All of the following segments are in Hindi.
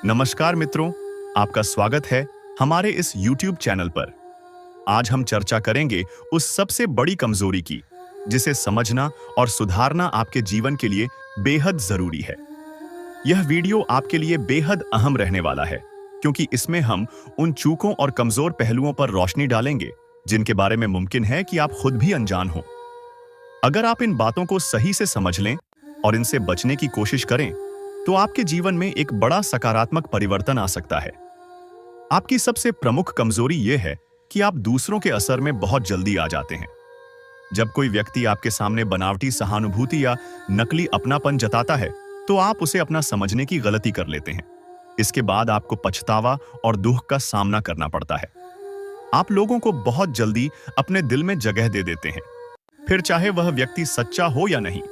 नमस्कार मित्रों, आपका स्वागत है हमारे इस YouTube चैनल पर। आज हम चर्चा करेंगे उस सबसे बड़ी कमजोरी की, जिसे समझना और सुधारना आपके जीवन के लिए बेहद जरूरी है। यह वीडियो आपके लिए बेहद अहम रहने वाला है, क्योंकि इसमें हम उन चूकों और कमजोर पहलुओं पर रोशनी डालेंगे जिनके बारे में मुमकिन है कि आप खुद भी अनजान हो। अगर आप इन बातों को सही से समझ लें और इनसे बचने की कोशिश करें, तो आपके जीवन में एक बड़ा सकारात्मक परिवर्तन आ सकता है। आपकी सबसे प्रमुख कमजोरी यह है कि आप दूसरों के असर में बहुत जल्दी आ जाते हैं। जब कोई व्यक्ति आपके सामने बनावटी सहानुभूति या नकली अपनापन जताता है, तो आप उसे अपना समझने की गलती कर लेते हैं। इसके बाद आपको पछतावा और दुख का सामना करना पड़ता है। आप लोगों को बहुत जल्दी अपने दिल में जगह दे देते हैं, फिर चाहे वह व्यक्ति सच्चा हो या नहीं।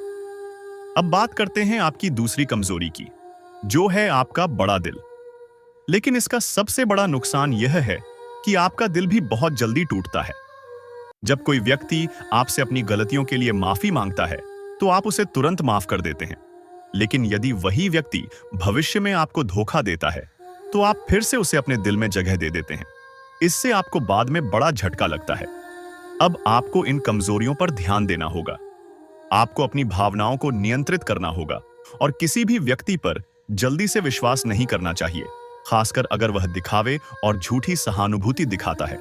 अब बात करते हैं आपकी दूसरी कमजोरी की, जो है आपका बड़ा दिल। लेकिन इसका सबसे बड़ा नुकसान यह है कि आपका दिल भी बहुत जल्दी टूटता है। जब कोई व्यक्ति आपसे अपनी गलतियों के लिए माफी मांगता है, तो आप उसे तुरंत माफ कर देते हैं। लेकिन यदि वही व्यक्ति भविष्य में आपको धोखा देता है, तो आप फिर से उसे अपने दिल में जगह दे देते हैं। इससे आपको बाद में बड़ा झटका लगता है। अब आपको इन कमजोरियों पर ध्यान देना होगा। आपको अपनी भावनाओं को नियंत्रित करना होगा और किसी भी व्यक्ति पर जल्दी से विश्वास नहीं करना चाहिए, खासकर अगर वह दिखावे और झूठी सहानुभूति दिखाता है।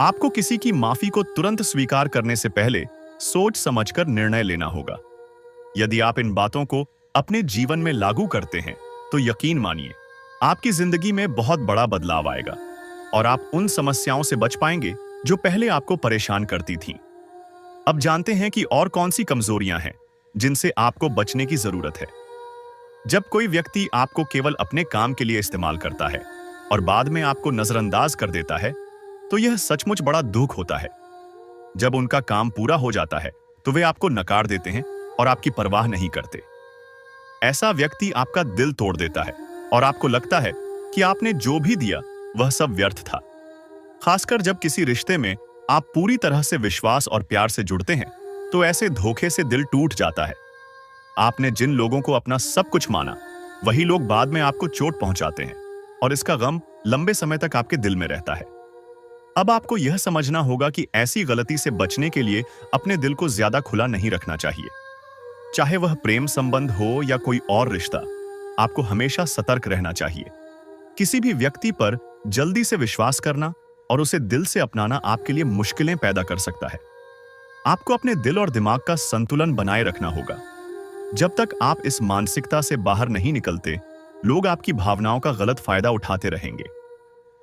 आपको किसी की माफी को तुरंत स्वीकार करने से पहले सोच समझकर निर्णय लेना होगा। यदि आप इन बातों को अपने जीवन में लागू करते हैं, तो यकीन मानिए, आपकी जिंदगी में बहुत बड़ा बदलाव आएगा और आप उन समस्याओं से बच पाएंगे जो पहले आपको परेशान करती थीं। अब जानते हैं कि और कौन सी कमजोरियां हैं जिनसे आपको बचने की जरूरत है। जब कोई व्यक्ति आपको केवल अपने काम के लिए इस्तेमाल करता है और बाद में आपको नजरअंदाज कर देता है, तो यह सचमुच बड़ा दुख होता है। जब उनका काम पूरा हो जाता है, तो वे आपको नकार देते हैं और आपकी परवाह नहीं करते। ऐसा व्यक्ति आपका दिल तोड़ देता है और आपको लगता है कि आपने जो भी दिया वह सब व्यर्थ था। खासकर जब किसी रिश्ते में आप पूरी तरह से विश्वास और प्यार से जुड़ते हैं, तो ऐसे धोखे से दिल टूट जाता है। आपने जिन लोगों को अपना सब कुछ माना, वही लोग बाद में आपको चोट पहुंचाते हैं और इसका गम लंबे समय तक आपके दिल में रहता है। अब आपको यह समझना होगा कि ऐसी गलती से बचने के लिए अपने दिल को ज्यादा खुला नहीं रखना चाहिए। चाहे वह प्रेम संबंध हो या कोई और रिश्ता, आपको हमेशा सतर्क रहना चाहिए। किसी भी व्यक्ति पर जल्दी से विश्वास करना और उसे दिल से अपनाना आपके लिए मुश्किलें पैदा कर सकता है। आपको अपने दिल और दिमाग का संतुलन बनाए रखना होगा। जब तक आप इस मानसिकता से बाहर नहीं निकलते, लोग आपकी भावनाओं का गलत फायदा उठाते रहेंगे।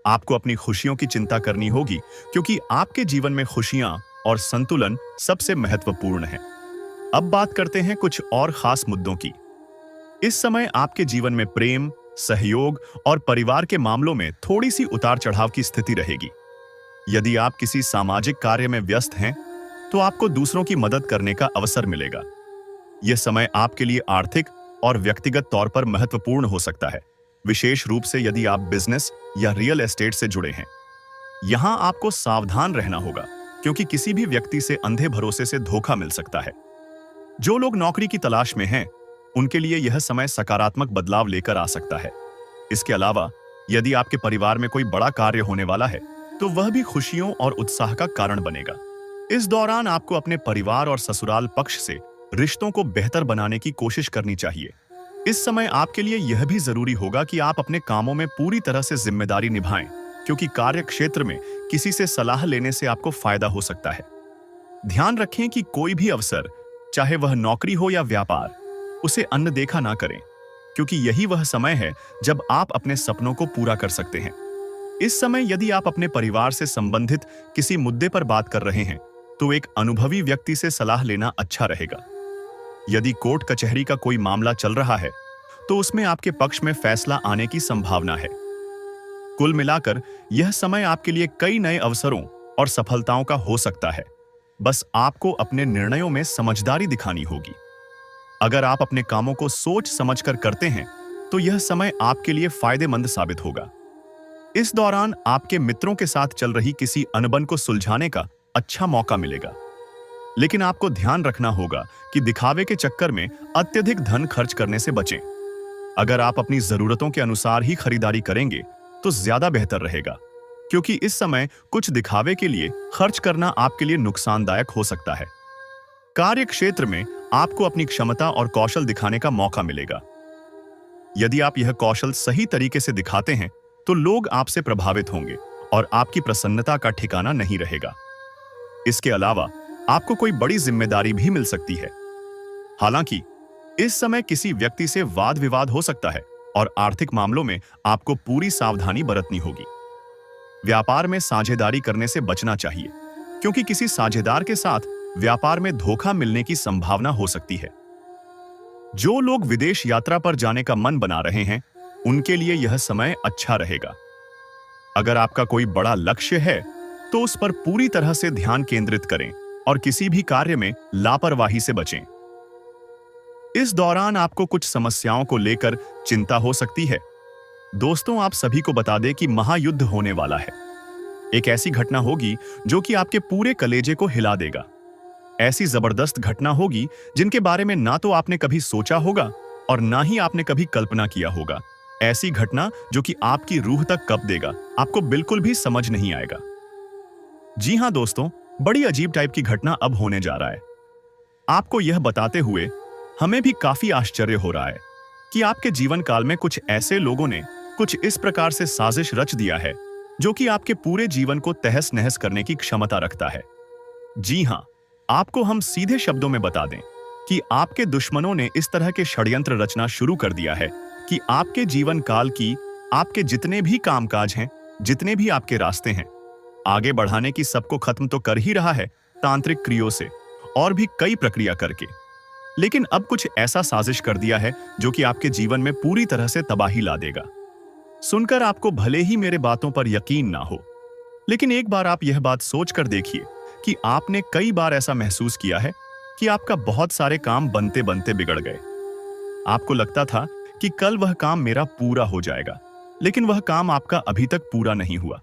आपको अपनी खुशियों की चिंता करनी होगी, क्योंकि आपके जीवन में खुशियां और संतुलन सबसे महत्वपूर्ण है। अब बात करते हैं कुछ और खास मुद्दों की। इस समय आपके जीवन में प्रेम, सहयोग और परिवार के मामलों में थोड़ी सी उतार चढ़ाव की स्थिति रहेगी। यदि आप किसी सामाजिक कार्य में व्यस्त हैं, तो आपको दूसरों की मदद करने का अवसर मिलेगा। यह समय आपके लिए आर्थिक और व्यक्तिगत तौर पर महत्वपूर्ण हो सकता है, विशेष रूप से यदि आप बिजनेस या रियल एस्टेट से जुड़े हैं। यहां आपको सावधान रहना होगा, क्योंकि किसी भी व्यक्ति से अंधे भरोसे से धोखा मिल सकता है। जो लोग नौकरी की तलाश में हैं, उनके लिए यह समय सकारात्मक बदलाव लेकर आ सकता है। इसके अलावा यदि आपके परिवार में कोई बड़ा कार्य होने वाला है, तो वह भी खुशियों और उत्साह का कारण बनेगा। इस दौरान आपको अपने परिवार और ससुराल पक्ष से रिश्तों को बेहतर बनाने की कोशिश करनी चाहिए। इस समय आपके लिए यह भी जरूरी होगा कि आप अपने कामों में पूरी तरह से जिम्मेदारी निभाएं, क्योंकि कार्य क्षेत्र में किसी से सलाह लेने से आपको फायदा हो सकता है। ध्यान रखें कि कोई भी अवसर, चाहे वह नौकरी हो या व्यापार, उसे अनदेखा ना करें, क्योंकि यही वह समय है जब आप अपने सपनों को पूरा कर सकते हैं। इस समय यदि आप अपने परिवार से संबंधित किसी मुद्दे पर बात कर रहे हैं, तो एक अनुभवी व्यक्ति से सलाह लेना अच्छा रहेगा। यदि कोर्ट कचहरी का कोई मामला चल रहा है, तो उसमें आपके पक्ष में फैसला आने की संभावना है। कुल मिलाकर यह समय आपके लिए कई नए अवसरों और सफलताओं का हो सकता है। बस आपको अपने निर्णयों में समझदारी दिखानी होगी। अगर आप अपने कामों को सोच समझकर करते हैं, तो यह समय आपके लिए फायदेमंद साबित होगा। इस दौरान आपके मित्रों के साथ चल रही किसी अनबन को सुलझाने का अच्छा मौका मिलेगा। लेकिन आपको ध्यान रखना होगा कि दिखावे के चक्कर में अत्यधिक धन खर्च करने से बचें। अगर आप अपनी जरूरतों के अनुसार ही खरीदारी करेंगे तो ज्यादा बेहतर रहेगा, क्योंकि इस समय कुछ दिखावे के लिए खर्च करना आपके लिए नुकसानदायक हो सकता है। कार्य क्षेत्र में आपको अपनी क्षमता और कौशल दिखाने का मौका मिलेगा। यदि आप यह कौशल सही तरीके से दिखाते हैं तो लोग आपसे प्रभावित होंगे और आपकी प्रसन्नता का ठिकाना नहीं रहेगा। इसके अलावा आपको कोई बड़ी जिम्मेदारी भी मिल सकती है। हालांकि इस समय किसी व्यक्ति से वाद विवाद हो सकता है और आर्थिक मामलों में आपको पूरी सावधानी बरतनी होगी। व्यापार में साझेदारी करने से बचना चाहिए, क्योंकि किसी साझेदार के साथ व्यापार में धोखा मिलने की संभावना हो सकती है। जो लोग विदेश यात्रा पर जाने का मन बना रहे हैं, उनके लिए यह समय अच्छा रहेगा। अगर आपका कोई बड़ा लक्ष्य है तो उस पर पूरी तरह से ध्यान केंद्रित करें और किसी भी कार्य में लापरवाही से बचें। इस दौरान आपको कुछ समस्याओं को लेकर चिंता हो सकती है। दोस्तों, आप सभी को बता दें कि महायुद्ध होने वाला है। एक ऐसी घटना होगी जो कि आपके पूरे कलेजे को हिला देगा। ऐसी जबरदस्त घटना होगी जिनके बारे में ना तो आपने कभी सोचा होगा और ना ही आपने कभी कल्पना किया होगा। ऐसी घटना जो कि आपकी रूह तक कप देगा, आपको बिल्कुल भी समझ नहीं आएगा। जी हां दोस्तों, बड़ी अजीब टाइप की घटना अब होने जा रहा है। आपको यह बताते हुए हमें भी काफी आश्चर्य हो रहा है कि आपके जीवन काल में कुछ ऐसे लोगों ने कुछ इस प्रकार से साजिश रच दिया है जो कि आपके पूरे जीवन को तहस नहस करने की क्षमता रखता है। जी हां, आपको हम सीधे शब्दों में बता दें कि आपके दुश्मनों ने इस तरह के षड्यंत्र रचना शुरू कर दिया है कि आपके जीवन काल की आपके जितने भी कामकाज हैं, जितने भी आपके रास्ते हैं, आगे बढ़ाने की सबको खत्म तो कर ही रहा है तांत्रिक क्रियों से और भी कई प्रक्रिया करके, लेकिन अब कुछ ऐसा साजिश कर दिया है जो कि आपके जीवन में पूरी तरह से तबाही ला देगा। सुनकर आपको भले ही मेरे बातों पर यकीन ना हो, लेकिन एक बार आप यह बात सोच कर देखिए कि आपने कई बार ऐसा महसूस किया है कि आपका बहुत सारे काम बनते बनते बिगड़ गए। आपको लगता था कि कल वह काम मेरा पूरा हो जाएगा, लेकिन वह काम आपका अभी तक पूरा नहीं हुआ।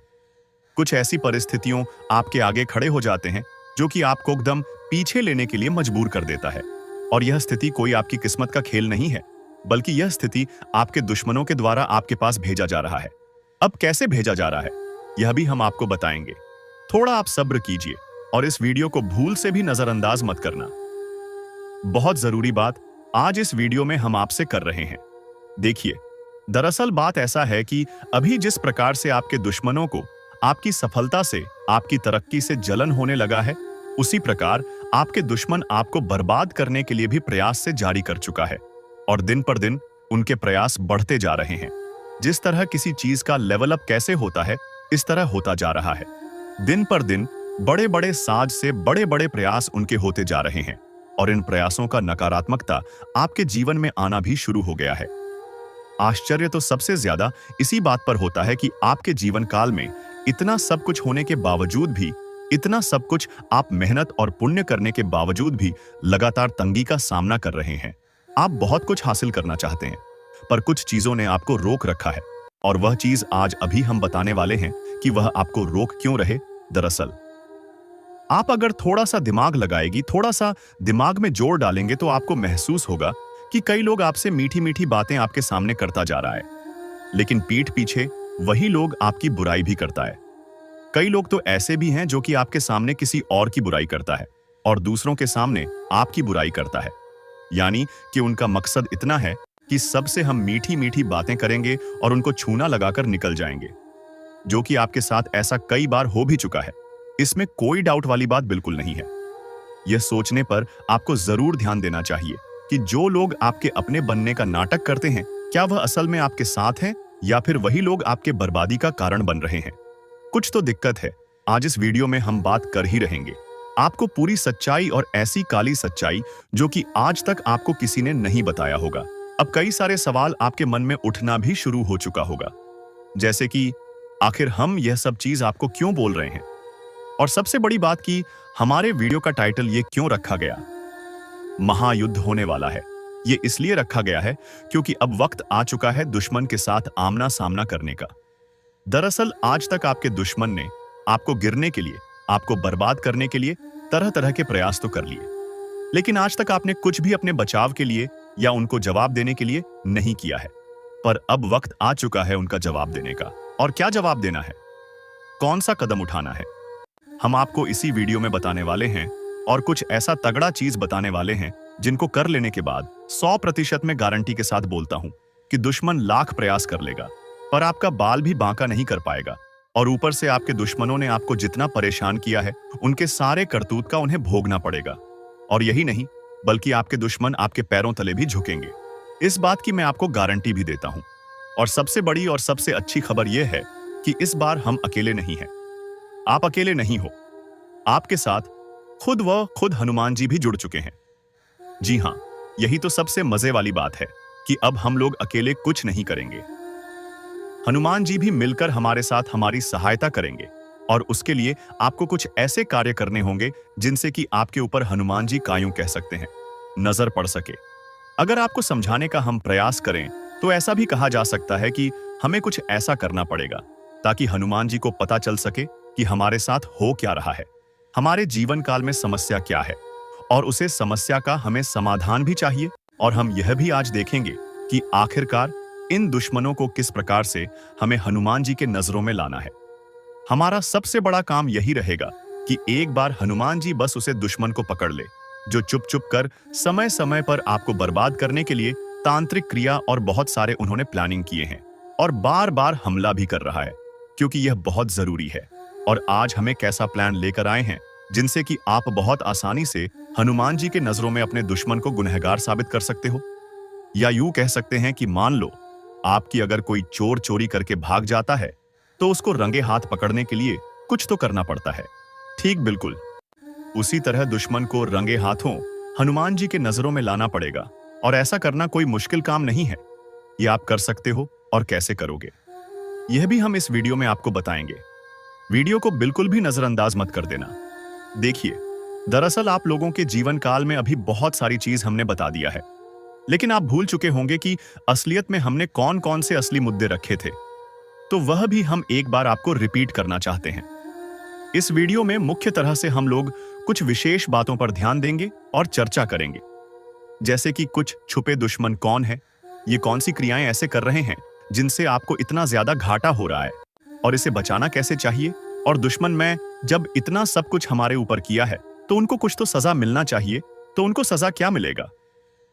कुछ ऐसी परिस्थितियों आपके आगे खड़े हो जाते हैं जो कि आपको एकदम पीछे लेने के लिए मजबूर कर देता है, और यह स्थिति कोई आपकी किस्मत का खेल नहीं है, बल्कि यह स्थिति आपके दुश्मनों के द्वारा आपके पास भेजा जा रहा है। अब कैसे भेजा जा रहा है यह भी हम आपको बताएंगे। थोड़ा आप सब्र कीजिए और इस वीडियो को भूल से भी नजरअंदाज मत करना। बहुत जरूरी बात आज इस वीडियो में हम आपसे कर रहे हैं। देखिए, दरअसल बात ऐसा है कि अभी जिस प्रकार से आपके दुश्मनों को आपकी सफलता से, आपकी तरक्की से जलन होने लगा है, उसी प्रकार आपके दुश्मन आपको बर्बाद करने के लिए भी प्रयास से जारी कर चुका है, और दिन पर दिन उनके प्रयास बढ़ते जा रहे हैं। जिस तरह किसी चीज का लेवल अप कैसे होता है, इस तरह होता जा रहा है। दिन पर दिन बड़े बड़े साज से बड़े बड़े प्रयास उनके होते जा रहे हैं, और इन प्रयासों का नकारात्मकता आपके जीवन में आना भी शुरू हो गया है। आश्चर्य तो सबसे ज्यादा इसी बात पर होता है कि आपके जीवन काल में इतना सब कुछ होने के बावजूद भी, इतना सब कुछ आप मेहनत और पुण्य करने के बावजूद भी लगातार तंगी का सामना कर रहे हैं। आप बहुत कुछ हासिल करना चाहते हैं, पर कुछ चीजों ने आपको रोक रखा है, और वह चीज आज अभी हम बताने वाले हैं कि वह आपको रोक क्यों रहे। दरअसल आप अगर थोड़ा सा दिमाग लगाएगी, थोड़ा सा दिमाग में जोर डालेंगे, तो आपको महसूस होगा कि कई लोग आपसे मीठी मीठी बातें आपके सामने करता जा रहा है, लेकिन पीठ पीछे वही लोग आपकी बुराई भी करता है। कई लोग तो ऐसे भी हैं जो कि आपके सामने किसी और की बुराई करता है और दूसरों के सामने आपकी बुराई करता है, यानी कि उनका मकसद इतना है कि सबसे हम मीठी मीठी बातें करेंगे और उनको छूना लगाकर निकल जाएंगे, जो कि आपके साथ ऐसा कई बार हो भी चुका है। इसमें कोई डाउट वाली बात बिल्कुल नहीं है। यह सोचने पर आपको जरूर ध्यान देना चाहिए कि जो लोग आपके अपने बनने का नाटक करते हैं, क्या वह असल में आपके साथ हैं या फिर वही लोग आपके बर्बादी का कारण बन रहे हैं। कुछ तो दिक्कत है। आज इस वीडियो में हम बात कर ही रहेंगे, आपको पूरी सच्चाई, और ऐसी काली सच्चाई जो कि आज तक आपको किसी ने नहीं बताया होगा। अब कई सारे सवाल आपके मन में उठना भी शुरू हो चुका होगा, जैसे कि आखिर हम यह सब चीज आपको क्यों बोल रहे हैं, और सबसे बड़ी बात कि हमारे वीडियो का टाइटल ये क्यों रखा गया, महायुद्ध होने वाला है। ये इसलिए रखा गया है क्योंकि अब वक्त आ चुका है दुश्मन के साथ आमना सामना करने का। दरअसल आज तक आपके दुश्मन ने आपको गिरने के लिए, आपको बर्बाद करने के लिए तरह तरह के प्रयास तो कर लिए, लेकिन आज तक आपने कुछ भी अपने बचाव के लिए या उनको जवाब देने के लिए नहीं किया है। पर अब वक्त आ चुका है उनका जवाब देने का। और क्या जवाब देना है, कौन सा कदम उठाना है, हम आपको इसी वीडियो में बताने वाले हैं। और कुछ ऐसा तगड़ा चीज बताने वाले हैं जिनको कर लेने के बाद 100% में गारंटी के साथ बोलता हूं कि दुश्मन लाख प्रयास कर लेगा पर आपका बाल भी बांका नहीं कर पाएगा। और ऊपर से आपके दुश्मनों ने आपको जितना परेशान किया है उनके सारे करतूत का उन्हें भोगना पड़ेगा। और यही नहीं, बल्कि आपके दुश्मन आपके पैरों तले भी झुकेंगे। इस बात की मैं आपको गारंटी भी देता हूं। और सबसे बड़ी और सबसे अच्छी खबर यह है कि इस बार हम अकेले नहीं हैं। आप अकेले नहीं हो, आपके साथ खुद हनुमान जी भी जुड़ चुके हैं। जी हां, यही तो सबसे मजे वाली बात है कि अब हम लोग अकेले कुछ नहीं करेंगे। हनुमान जी भी मिलकर हमारे साथ हमारी सहायता करेंगे। और उसके लिए आपको कुछ ऐसे कार्य करने होंगे जिनसे कि आपके ऊपर हनुमान जी का यूं कह सकते हैं नजर पड़ सके। अगर आपको समझाने का हम प्रयास करें तो ऐसा भी कहा जा सकता है कि हमें कुछ ऐसा करना पड़ेगा ताकि हनुमान जी को पता चल सके कि हमारे साथ हो क्या रहा है, हमारे जीवन काल में समस्या क्या है, और उसे समस्या का हमें समाधान भी चाहिए। और हम यह भी आज देखेंगे कि आखिरकार इन दुश्मनों को किस प्रकार से हमें हनुमान जी के नजरों में लाना है। हमारा सबसे बड़ा काम यही रहेगा कि एक बार हनुमान जी बस उसे दुश्मन को पकड़ ले जो चुप चुप कर समय समय पर आपको बर्बाद करने के लिए तांत्रिक क्रिया और बहुत सारे उन्होंने प्लानिंग किए हैं और बार बार हमला भी कर रहा है, क्योंकि यह बहुत जरूरी है। और आज हमें कैसा प्लान लेकर आए हैं जिनसे कि आप बहुत आसानी से हनुमान जी के नजरों में अपने दुश्मन को गुनहगार साबित कर सकते हो। या यूं कह सकते हैं कि मान लो आपकी अगर कोई चोर चोरी करके भाग जाता है तो उसको रंगे हाथ पकड़ने के लिए कुछ तो करना पड़ता है। ठीक बिल्कुल उसी तरह दुश्मन को रंगे हाथों हनुमान जी के नजरों में लाना पड़ेगा। और ऐसा करना कोई मुश्किल काम नहीं है, ये आप कर सकते हो। और कैसे करोगे यह भी हम इस वीडियो में आपको बताएंगे। वीडियो को बिल्कुल भी नजरअंदाज मत कर देना। देखिए, दरअसल आप लोगों के जीवन काल में अभी बहुत सारी चीज हमने बता दिया है, लेकिन आप भूल चुके होंगे कि असलियत में हमने कौन कौन से असली मुद्दे रखे थे। तो वह भी हम एक बार आपको रिपीट करना चाहते हैं। इस वीडियो में मुख्य तरह से हम लोग कुछ विशेष बातों पर ध्यान देंगे और चर्चा करेंगे, जैसे कि कुछ छुपे दुश्मन कौन है, ये कौन सी क्रियाएं ऐसे कर रहे हैं जिनसे आपको इतना ज्यादा घाटा हो रहा है और इसे बचाना कैसे चाहिए। और दुश्मन में जब इतना सब कुछ हमारे ऊपर किया है तो उनको कुछ तो सजा मिलना चाहिए, तो उनको सजा क्या मिलेगा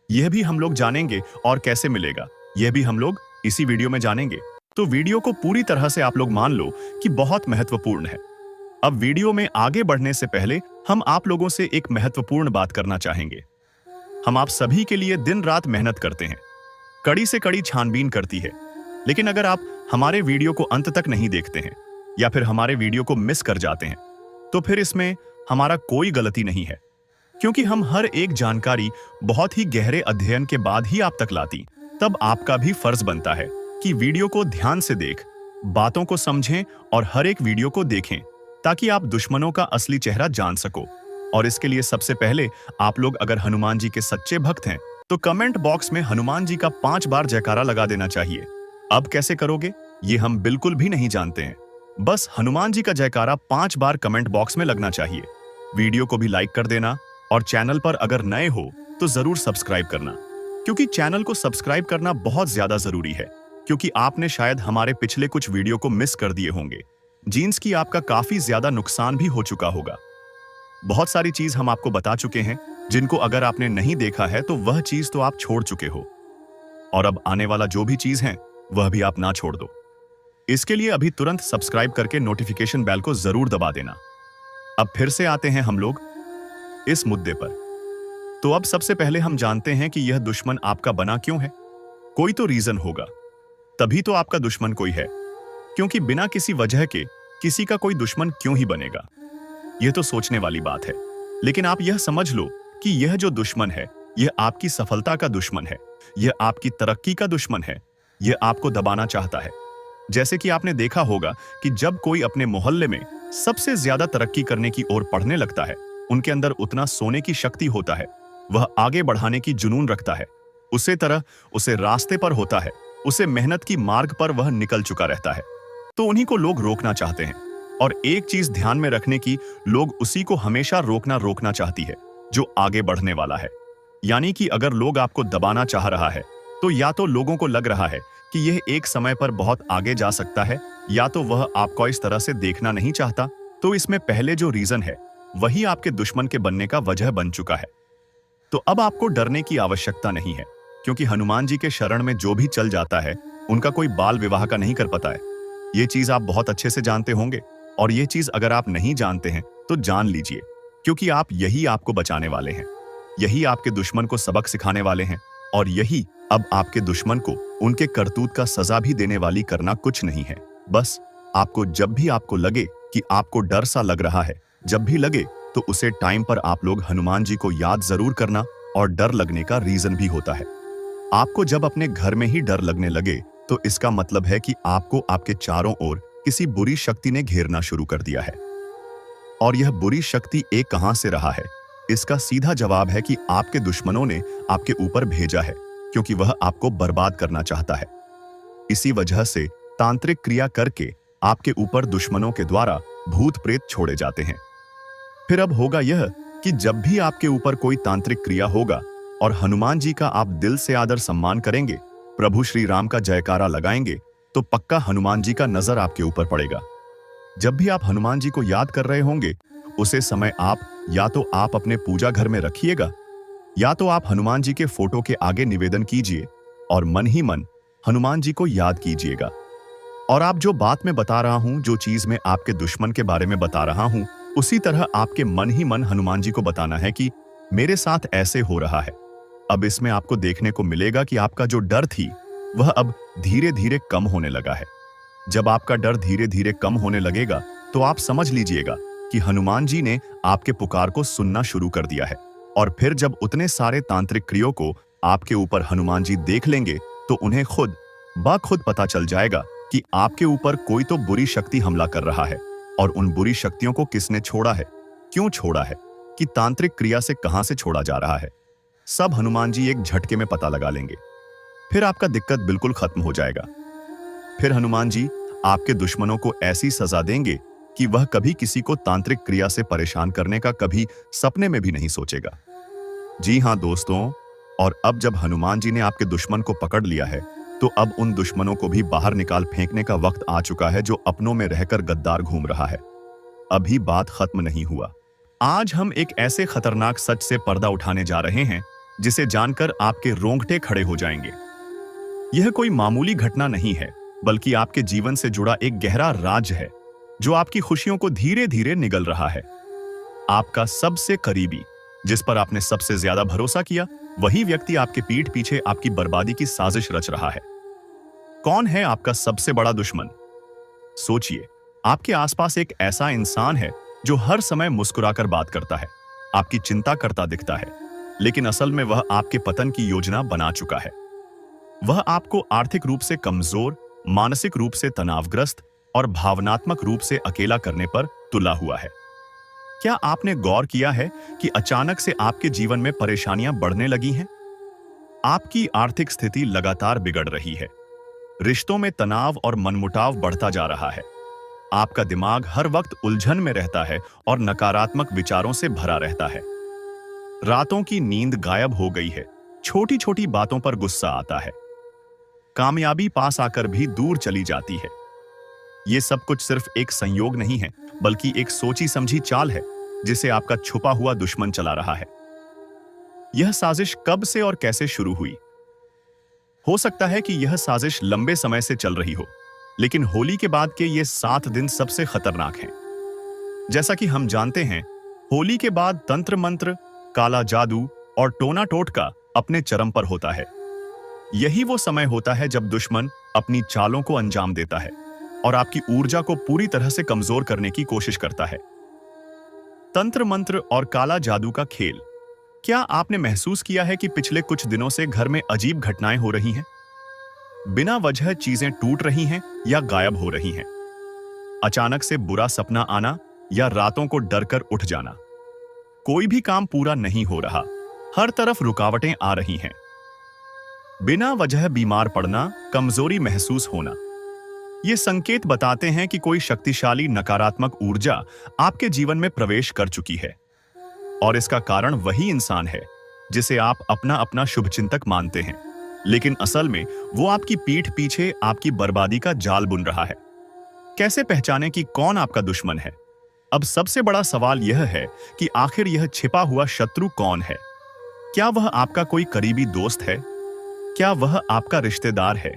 यह भी हम लोग जानेंगे, और कैसे मिलेगा यह भी हम लोग इसी वीडियो में जानेंगे। तो वीडियो को पूरी तरह से आप लोग मान लो कि बहुत महत्वपूर्ण है। अब वीडियो में आगे बढ़ने से पहले हम आप लोगों से एक महत्वपूर्ण बात करना चाहेंगे। हम आप सभी के लिए दिन रात मेहनत करते हैं, कड़ी से कड़ी छानबीन करती है, लेकिन अगर आप हमारे वीडियो को अंत तक नहीं देखते हैं या फिर हमारे वीडियो को मिस कर जाते हैं तो फिर इसमें हमारा कोई गलती नहीं है, क्योंकि हम हर एक जानकारी बहुत ही गहरे अध्ययन के बाद ही आप तक लाती। तब आपका भी फर्ज बनता है कि वीडियो को ध्यान से देख, बातों को समझें और हर एक वीडियो को देखें ताकि आप दुश्मनों का असली चेहरा जान सको। और इसके लिए सबसे पहले आप लोग अगर हनुमान जी के सच्चे भक्त हैं तो कमेंट बॉक्स में हनुमान जी का 5 बार जयकारा लगा देना चाहिए। अब कैसे करोगे ये हम बिल्कुल भी नहीं जानते हैं, बस हनुमान जी का जयकारा 5 बार कमेंट बॉक्स में लगना चाहिए। वीडियो को भी लाइक कर देना और चैनल पर अगर नए हो तो जरूर सब्सक्राइब करना, क्योंकि चैनल को सब्सक्राइब करना बहुत ज्यादा जरूरी है, क्योंकि आपने शायद हमारे पिछले कुछ वीडियो को मिस कर दिए होंगे। जीन्स की आपका काफी ज्यादा नुकसान भी हो चुका होगा। बहुत सारी चीज हम आपको बता चुके हैं जिनको अगर आपने नहीं देखा है तो वह चीज तो आप छोड़ चुके हो, और अब आने वाला जो भी चीज है वह भी आप ना छोड़ दो। इसके लिए अभी तुरंत सब्सक्राइब करके नोटिफिकेशन बेल को जरूर दबा देना। अब फिर से आते हैं हम लोग इस मुद्दे पर। तो अब सबसे पहले हम जानते हैं कि यह दुश्मन आपका बना क्यों है। कोई तो रीजन होगा, तभी तो आपका दुश्मन कोई है, क्योंकि बिना किसी वजह के किसी का कोई दुश्मन क्यों ही बनेगा। यह तो सोचने वाली बात है, लेकिन आप यह समझ लो कि यह जो दुश्मन है यह आपकी सफलता का दुश्मन है, यह आपकी तरक्की का दुश्मन है, यह आपको दबाना चाहता है। जैसे कि आपने देखा होगा कि जब कोई अपने मोहल्ले में सबसे ज्यादा तरक्की करने की ओर बढ़ने लगता है, उनके अंदर उतना सोने की शक्ति होता है, वह आगे बढ़ाने की जुनून रखता है, उसी तरह उसे रास्ते पर होता है, उसे मेहनत की मार्ग पर वह निकल चुका रहता है, तो उन्हीं को लोग रोकना चाहते हैं। और एक चीज ध्यान में रखने की, लोग उसी को हमेशा रोकना चाहती है जो आगे बढ़ने वाला है। यानी कि अगर लोग आपको दबाना चाह रहा है तो या तो लोगों को लग रहा है कि यह एक समय पर बहुत आगे जा सकता है, या तो वह आपको इस तरह से देखना नहीं चाहता। तो इसमें पहले जो रीजन है वही आपके दुश्मन के बनने का वजह बन चुका है। तो अब आपको डरने की आवश्यकता नहीं है, क्योंकि हनुमान जी के शरण में जो भी चल जाता है उनका कोई बाल विवाह का नहीं कर पाता है। ये चीज आप बहुत अच्छे से जानते होंगे, और ये चीज अगर आप नहीं जानते हैं तो जान लीजिए, क्योंकि यही आपको बचाने वाले हैं, यही आपके दुश्मन को सबक सिखाने वाले हैं, और यही अब आपके दुश्मन को उनके करतूत का सजा भी देने वाली करना कुछ नहीं है। बस आपको जब भी आपको लगे कि आपको डर सा लग रहा है, जब भी लगे तो उसे टाइम पर आप लोग हनुमान जी को याद जरूर करना। और डर लगने का रीजन भी होता है। आपको जब अपने घर में ही डर लगने लगे तो इसका मतलब है कि आपको आपके चारों ओर किसी बुरी शक्ति ने घेरना शुरू कर दिया है। और यह बुरी शक्ति एक कहां से रहा है? इसका सीधा जवाब है कि आपके दुश्मनों ने आपके ऊपर भेजा है, क्योंकि वह आपको बर्बाद करना चाहता है। इसी वजह से तांत्रिक क्रिया करके आपके ऊपर दुश्मनों के द्वारा भूत प्रेत छोड़े जाते हैं। फिर अब होगा यह कि जब भी आपके ऊपर कोई तांत्रिक क्रिया होगा और हनुमान जी का आप दिल से आदर सम्मान करेंगे, प्रभु श्री राम का जयकारा लगाएंगे, तो पक्का हनुमान जी का नजर आपके ऊपर पड़ेगा। जब भी आप हनुमान जी को याद कर रहे होंगे, उसे समय आप या तो आप अपने पूजा घर में रखिएगा, या तो आप हनुमान जी के फोटो के आगे निवेदन कीजिए और मन ही मन हनुमान जी को याद कीजिएगा। और आप जो बात मैं बता रहा हूं, जो चीज मैं आपके दुश्मन के बारे में बता रहा हूं, उसी तरह आपके मन ही मन हनुमान जी को बताना है कि मेरे साथ ऐसे हो रहा है। अब इसमें आपको देखने को मिलेगा कि आपका जो डर थी वह अब धीरे धीरे कम होने लगा है। जब आपका डर धीरे धीरे कम होने लगेगा तो आप समझ लीजिएगा कि हनुमान जी ने आपके पुकार को सुनना शुरू कर दिया है। और फिर जब उतने सारे तांत्रिक क्रियों को आपके ऊपर हनुमान जी देख लेंगे तो उन्हें खुद ब खुद पता चल जाएगा कि आपके ऊपर कोई तो बुरी शक्ति हमला कर रहा है। और उन बुरी शक्तियों को किसने छोड़ा है, क्यों छोड़ा है, कि तांत्रिक क्रिया से कहां से छोड़ा जा रहा है, सब हनुमान जी एक झटके में पता लगा लेंगे। फिर आपका दिक्कत बिल्कुल खत्म हो जाएगा। फिर हनुमान जी आपके दुश्मनों को ऐसी सजा देंगे कि वह कभी किसी को तांत्रिक क्रिया से परेशान करने का कभी सपने में भी नहीं सोचेगा। जी हां दोस्तों, और अब जब हनुमान जी ने आपके दुश्मन को पकड़ लिया है, तो अब उन दुश्मनों को भी बाहर निकाल फेंकने का वक्त आ चुका है, जो अपनों में रहकर गद्दार घूम रहा है। अभी बात खत्म नहीं हुआ। आज हम एक ऐसे खतरनाक सच से पर्दा उठाने जा रहे हैं जिसे जानकर आपके रोंगटे खड़े हो जाएंगे। यह कोई मामूली घटना नहीं है, बल्कि आपके जीवन से जुड़ा एक गहरा राज है, जो आपकी खुशियों को धीरे धीरे निगल रहा है। आपका सबसे करीबी, जिस पर आपने सबसे ज्यादा भरोसा किया, वही व्यक्ति आपके पीठ पीछे आपकी बर्बादी की साजिश रच रहा है। कौन है आपका सबसे बड़ा दुश्मन? सोचिए, आपके आसपास एक ऐसा इंसान है जो हर समय मुस्कुराकर बात करता है, आपकी चिंता करता दिखता है, लेकिन असल में वह आपके पतन की योजना बना चुका है। वह आपको आर्थिक रूप से कमजोर, मानसिक रूप से तनावग्रस्त और भावनात्मक रूप से अकेला करने पर तुला हुआ है। क्या आपने गौर किया है कि अचानक से आपके जीवन में परेशानियां बढ़ने लगी हैं? आपकी आर्थिक स्थिति लगातार बिगड़ रही है, रिश्तों में तनाव और मनमुटाव बढ़ता जा रहा है, आपका दिमाग हर वक्त उलझन में रहता है और नकारात्मक विचारों से भरा रहता है, रातों की नींद गायब हो गई है, छोटी छोटी बातों पर गुस्सा आता है, कामयाबी पास आकर भी दूर चली जाती है। ये सब कुछ सिर्फ एक संयोग नहीं है, बल्कि एक सोची समझी चाल है जिसे आपका छुपा हुआ दुश्मन चला रहा है। यह साजिश कब से और कैसे शुरू हुई? हो सकता है कि यह साजिश लंबे समय से चल रही हो, लेकिन होली के बाद के ये 7 दिन सबसे खतरनाक हैं। जैसा कि हम जानते हैं, होली के बाद तंत्र मंत्र, काला जादू और टोना टोटका अपने चरम पर होता है। यही वो समय होता है जब दुश्मन अपनी चालों को अंजाम देता है और आपकी ऊर्जा को पूरी तरह से कमजोर करने की कोशिश करता है। तंत्र मंत्र और काला जादू का खेल। क्या आपने महसूस किया है कि पिछले कुछ दिनों से घर में अजीब घटनाएं हो रही हैं? बिना वजह चीजें टूट रही हैं या गायब हो रही हैं। अचानक से बुरा सपना आना या रातों को डरकर उठ जाना। कोई भी काम पूरा नहीं हो रहा, हर तरफ रुकावटें आ रही हैं। बिना वजह बीमार पड़ना, कमजोरी महसूस होना। ये संकेत बताते हैं कि कोई शक्तिशाली नकारात्मक ऊर्जा आपके जीवन में प्रवेश कर चुकी है। और इसका कारण वही इंसान है जिसे आप अपना अपना शुभचिंतक मानते हैं, लेकिन असल में वो आपकी पीठ पीछे आपकी बर्बादी का जाल बुन रहा है। कैसे पहचानें कि कौन आपका दुश्मन है? अब सबसे बड़ा सवाल यह है कि आखिर यह छिपा हुआ शत्रु कौन है? क्या वह आपका कोई करीबी दोस्त है? क्या वह आपका रिश्तेदार है?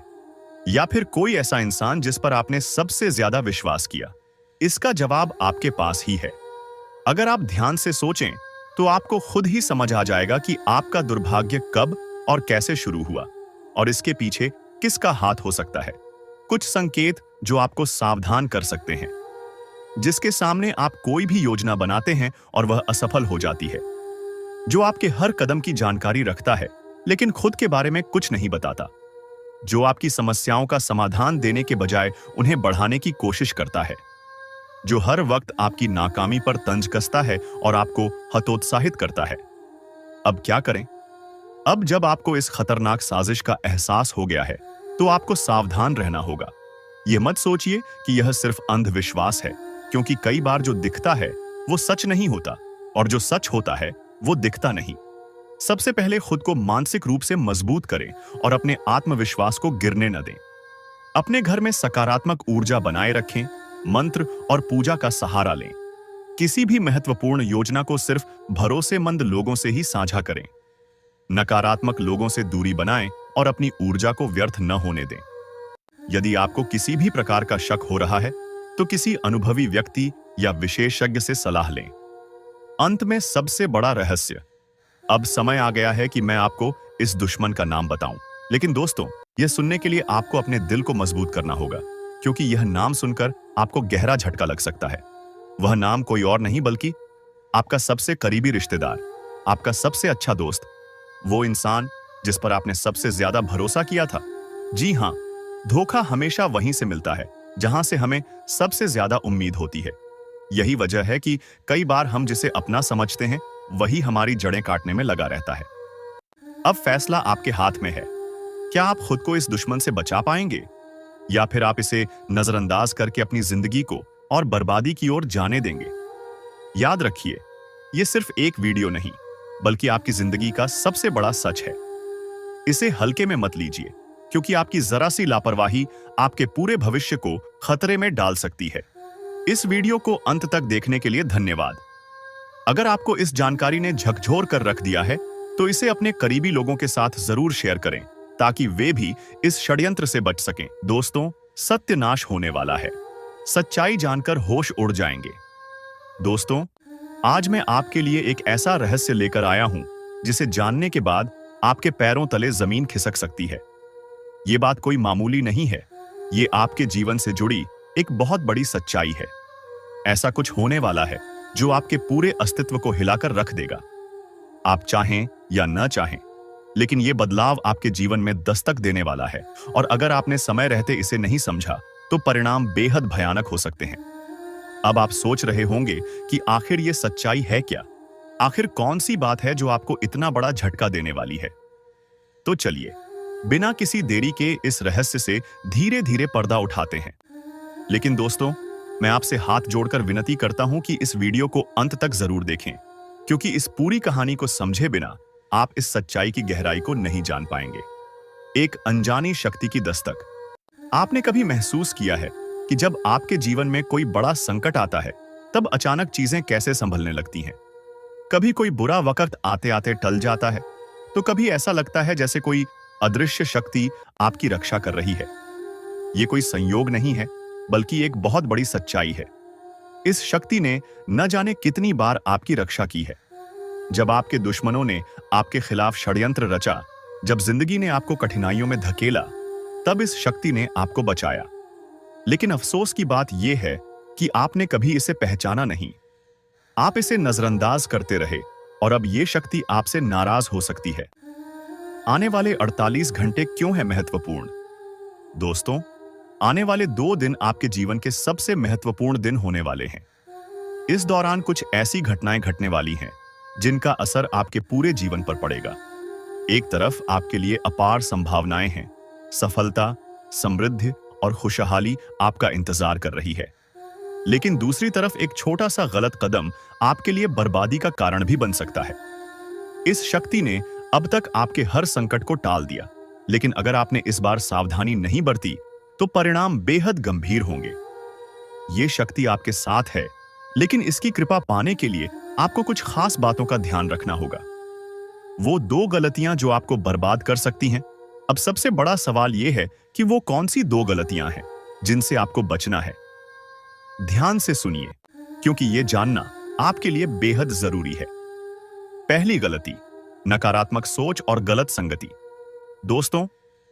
या फिर कोई ऐसा इंसान जिस पर आपने सबसे ज्यादा विश्वास किया? इसका जवाब आपके पास ही है। अगर आप ध्यान से सोचें तो आपको खुद ही समझ आ जाएगा कि आपका दुर्भाग्य कब और कैसे शुरू हुआ और इसके पीछे किसका हाथ हो सकता है। कुछ संकेत जो आपको सावधान कर सकते हैं, जिसके सामने आप कोई भी योजना बनाते हैं और वह असफल हो जाती है, जो आपके हर कदम की जानकारी रखता है लेकिन खुद के बारे में कुछ नहीं बताता, जो आपकी समस्याओं का समाधान देने के बजाय उन्हें बढ़ाने की कोशिश करता है, जो हर वक्त आपकी नाकामी पर तंज कसता है और आपको हतोत्साहित करता है। अब क्या करें? अब जब आपको इस खतरनाक साजिश का एहसास हो गया है तो आपको सावधान रहना होगा। यह मत सोचिए कि यह सिर्फ अंधविश्वास है, क्योंकि कई बार जो दिखता है वो सच नहीं होता और जो सच होता है वो दिखता नहीं। सबसे पहले खुद को मानसिक रूप से मजबूत करें और अपने आत्मविश्वास को गिरने न दें। अपने घर में सकारात्मक ऊर्जा बनाए रखें, मंत्र और पूजा का सहारा लें। किसी भी महत्वपूर्ण योजना को सिर्फ भरोसेमंद लोगों से ही साझा करें। नकारात्मक लोगों से दूरी बनाएं और अपनी ऊर्जा को व्यर्थ न होने दें। यदि आपको किसी भी प्रकार का शक हो रहा है तो किसी अनुभवी व्यक्ति या विशेषज्ञ से सलाह लें। अंत में सबसे बड़ा रहस्य, अब समय आ गया है कि मैं आपको इस दुश्मन का नाम बताऊं। लेकिन दोस्तों, यह सुनने के लिए आपको अपने दिल को मजबूत करना होगा, क्योंकि यह नाम सुनकर आपको गहरा झटका लग सकता है। वह नाम कोई और नहीं बल्कि आपका सबसे करीबी रिश्तेदार, आपका सबसे अच्छा दोस्त, वो इंसान जिस पर आपने सबसे ज्यादा भरोसा किया था। जी हां, धोखा हमेशा वहीं से मिलता है जहां से हमें सबसे ज्यादा उम्मीद होती है। यही वजह है कि कई बार हम जिसे अपना समझते हैं वही हमारी जड़ें काटने में लगा रहता है। अब फैसला आपके हाथ में है। क्या आप खुद को इस दुश्मन से बचा पाएंगे या फिर आप इसे नजरअंदाज करके अपनी जिंदगी को और बर्बादी की ओर जाने देंगे? याद रखिए, यह सिर्फ एक वीडियो नहीं बल्कि आपकी जिंदगी का सबसे बड़ा सच है। इसे हल्के में मत लीजिए, क्योंकि आपकी जरा सी लापरवाही आपके पूरे भविष्य को खतरे में डाल सकती है। इस वीडियो को अंत तक देखने के लिए धन्यवाद। अगर आपको इस जानकारी ने झकझोर कर रख दिया है तो इसे अपने करीबी लोगों के साथ जरूर शेयर करें, ताकि वे भी इस षड्यंत्र से बच सकें। दोस्तों, सत्यानाश होने वाला है। सच्चाई जानकर होश उड़ जाएंगे। दोस्तों, आज मैं आपके लिए एक ऐसा रहस्य लेकर आया हूं जिसे जानने के बाद आपके पैरों तले जमीन खिसक सकती है। ये बात कोई मामूली नहीं है, ये आपके जीवन से जुड़ी एक बहुत बड़ी सच्चाई है। ऐसा कुछ होने वाला है जो आपके पूरे अस्तित्व को हिलाकर रख देगा। आप चाहें या न चाहें, लेकिन यह बदलाव आपके जीवन में दस्तक देने वाला है, और अगर आपने समय रहते इसे नहीं समझा तो परिणाम बेहद भयानक हो सकते हैं। अब आप सोच रहे होंगे कि आखिर ये सच्चाई है क्या? आखिर कौन सी बात है जो आपको इतना बड़ा झटका देने वाली है? तो चलिए, बिना किसी देरी के इस रहस्य से धीरे धीरे पर्दा उठाते हैं। लेकिन दोस्तों, मैं आपसे हाथ जोड़कर विनती करता हूं कि इस वीडियो को अंत तक जरूर देखें, क्योंकि इस पूरी कहानी को समझे बिना आप इस सच्चाई की गहराई को नहीं जान पाएंगे। एक अनजानी शक्ति की दस्तक। आपने कभी महसूस किया है कि जब आपके जीवन में कोई बड़ा संकट आता है तब अचानक चीजें कैसे संभलने लगती हैं? कभी कोई बुरा वक्त आते आते टल जाता है, तो कभी ऐसा लगता है जैसे कोई अदृश्य शक्ति आपकी रक्षा कर रही है। ये कोई संयोग नहीं है, बल्कि एक बहुत बड़ी सच्चाई है। इस शक्ति ने न जाने कितनी बार आपकी रक्षा की है। जब आपके दुश्मनों ने आपके खिलाफ षड्यंत्र रचा, जब जिंदगी ने आपको कठिनाइयों में धकेला, तब इस शक्ति ने आपको बचाया। लेकिन अफसोस की बात यह है कि आपने कभी इसे पहचाना नहीं। आप इसे नजरअंदाज करते रहे और अब यह शक्ति आपसे नाराज हो सकती है। आने वाले 48 घंटे क्यों है महत्वपूर्ण? दोस्तों, आने वाले 2 दिन आपके जीवन के सबसे महत्वपूर्ण दिन होने वाले हैं। इस दौरान कुछ ऐसी घटनाएं घटने वाली हैं जिनका असर आपके पूरे जीवन पर पड़ेगा। एक तरफ आपके लिए अपार संभावनाएं हैं, सफलता, समृद्धि और खुशहाली आपका इंतजार कर रही है। लेकिन दूसरी तरफ एक छोटा सा गलत कदम आपके लिए बर्बादी का कारण भी बन सकता है। इस शक्ति ने अब तक आपके हर संकट को टाल दिया, लेकिन अगर आपने इस बार सावधानी नहीं बरती तो परिणाम बेहद गंभीर होंगे। ये शक्ति आपके साथ है, लेकिन इसकी कृपा पाने के लिए आपको कुछ खास बातों का ध्यान रखना होगा। वो 2 गलतियां जो आपको बर्बाद कर सकती हैं। अब सबसे बड़ा सवाल यह है कि वो कौन सी 2 गलतियां हैं जिनसे आपको बचना है। ध्यान से सुनिए, क्योंकि यह जानना आपके लिए बेहद जरूरी है। पहली गलती, नकारात्मक सोच और गलत संगति। दोस्तों,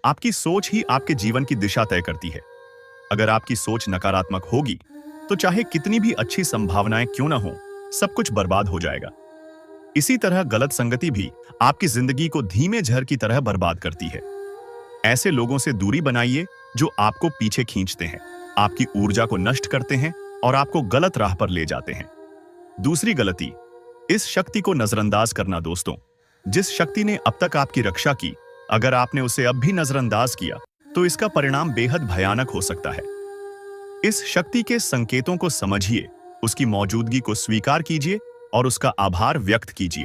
आपकी सोच ही आपके जीवन की दिशा तय करती है। अगर आपकी सोच नकारात्मक होगी तो चाहे कितनी भी अच्छी संभावनाएं क्यों ना हो, सब कुछ बर्बाद हो जाएगा। इसी तरह गलत संगति भी आपकी जिंदगी को धीमे झर की तरह बर्बाद करती है। ऐसे लोगों से दूरी बनाइए जो आपको पीछे खींचते हैं, आपकी ऊर्जा को नष्ट करते हैं और आपको गलत राह पर ले जाते हैं। दूसरी गलती, इस शक्ति को नजरअंदाज करना। दोस्तों, जिस शक्ति ने अब तक आपकी रक्षा की, अगर आपने उसे अब भी नजरअंदाज किया तो इसका परिणाम बेहद भयानक हो सकता है। इस शक्ति के संकेतों को समझिए, उसकी मौजूदगी को स्वीकार कीजिए और उसका आभार व्यक्त कीजिए।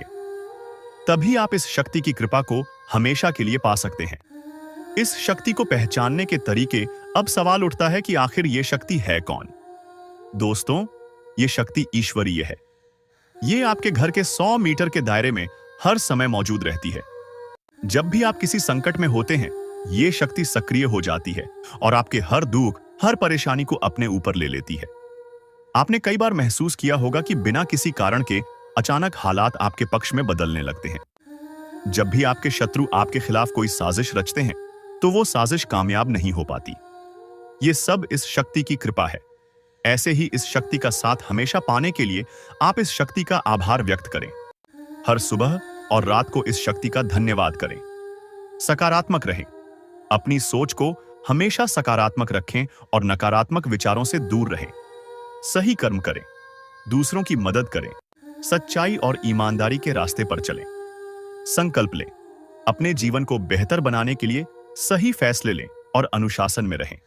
तभी आप इस शक्ति की कृपा को हमेशा के लिए पा सकते हैं। इस शक्ति को पहचानने के तरीके, अब सवाल उठता है कि आखिर यह शक्ति है कौन। दोस्तों, यह शक्ति ईश्वरीय है। यह आपके घर के 100 मीटर के दायरे में हर समय मौजूद रहती है। जब भी आप किसी संकट में होते हैं, यह शक्ति सक्रिय हो जाती है और आपके हर दुख, हर परेशानी को अपने ऊपर ले लेती है। आपने कई बार महसूस किया होगा कि बिना किसी कारण के अचानक हालात आपके पक्ष में बदलने लगते हैं। जब भी आपके शत्रु आपके खिलाफ कोई साजिश रचते हैं तो वो साजिश कामयाब नहीं हो पाती। ये सब इस शक्ति की कृपा है। ऐसे ही इस शक्ति का साथ हमेशा पाने के लिए आप इस शक्ति का आभार व्यक्त करें। हर सुबह और रात को इस शक्ति का धन्यवाद करें। सकारात्मक रहें, अपनी सोच को हमेशा सकारात्मक रखें और नकारात्मक विचारों से दूर रहें। सही कर्म करें, दूसरों की मदद करें, सच्चाई और ईमानदारी के रास्ते पर चलें। संकल्प लें, अपने जीवन को बेहतर बनाने के लिए सही फैसले लें और अनुशासन में रहें।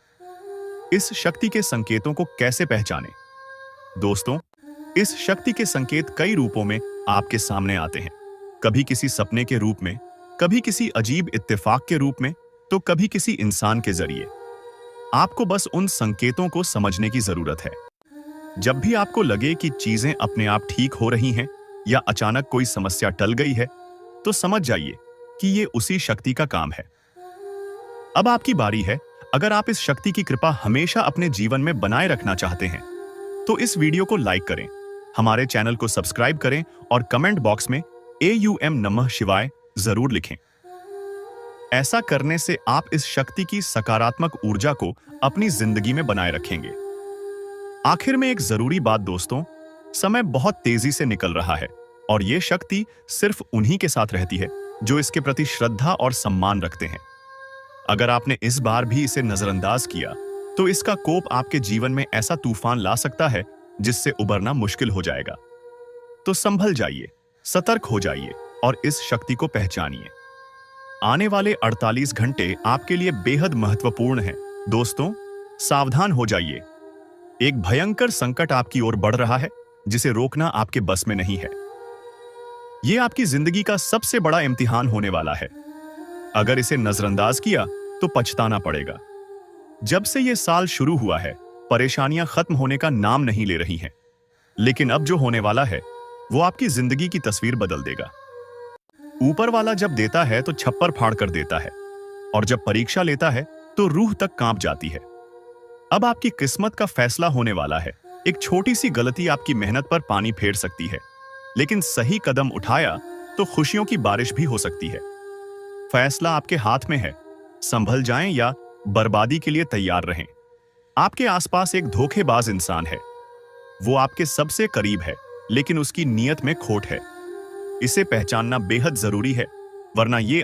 इस शक्ति के संकेतों को कैसे पहचानें? दोस्तों, इस शक्ति के संकेत कई रूपों में आपके सामने आते हैं। कभी किसी सपने के रूप में, कभी किसी अजीब इत्तेफाक के रूप में, तो कभी किसी इंसान के जरिए। आपको बस उन संकेतों को समझने की जरूरत है। जब भी आपको लगे कि चीजें अपने आप ठीक हो रही हैं या अचानक कोई समस्या टल गई है, तो समझ जाइए कि ये उसी शक्ति का काम है। अब आपकी बारी है। अगर आप इस शक्ति की कृपा हमेशा अपने जीवन में बनाए रखना चाहते हैं तो इस वीडियो को लाइक करें, हमारे चैनल को सब्सक्राइब करें और कमेंट बॉक्स में AUM नमः शिवाय जरूर लिखें। ऐसा करने से आप इस शक्ति की सकारात्मक ऊर्जा को अपनी जिंदगी में बनाए रखेंगे। आखिर में एक जरूरी बात दोस्तों, समय बहुत तेजी से निकल रहा है और यह शक्ति सिर्फ उन्हीं के साथ रहती है जो इसके प्रति श्रद्धा और सम्मान रखते हैं। अगर आपने इस बार भी इसे नजरअंदाज किया तो इसका कोप आपके जीवन में ऐसा तूफान ला सकता है जिससे उबरना मुश्किल हो जाएगा। तो संभल जाइए, सतर्क हो जाइए और इस शक्ति को पहचानिए। आने वाले 48 घंटे आपके लिए बेहद महत्वपूर्ण हैं। दोस्तों, सावधान हो जाइए। एक भयंकर संकट आपकी ओर बढ़ रहा है जिसे रोकना आपके बस में नहीं है। यह आपकी जिंदगी का सबसे बड़ा इम्तिहान होने वाला है। अगर इसे नजरअंदाज किया तो पछताना पड़ेगा। जब से यह साल शुरू हुआ है, परेशानियां खत्म होने का नाम नहीं ले रही हैं। लेकिन अब जो होने वाला है वो आपकी जिंदगी की तस्वीर बदल देगा। ऊपर वाला जब देता है तो छप्पर फाड़ कर देता है और जब परीक्षा लेता है तो रूह तक कांप जाती है। अब आपकी किस्मत का फैसला होने वाला है। एक छोटी सी गलती आपकी मेहनत पर पानी फेर सकती है, लेकिन सही कदम उठाया तो खुशियों की बारिश भी हो सकती है। फैसला आपके हाथ में है। संभल जाएं या बर्बादी के लिए तैयार रहें। आपके आसपास एक धोखेबाज इंसान है। वो आपके सबसे करीब है, लेकिन उसकी नीयत में खोट है। इसे पहचानना बेहद जरूरी है, वरना ये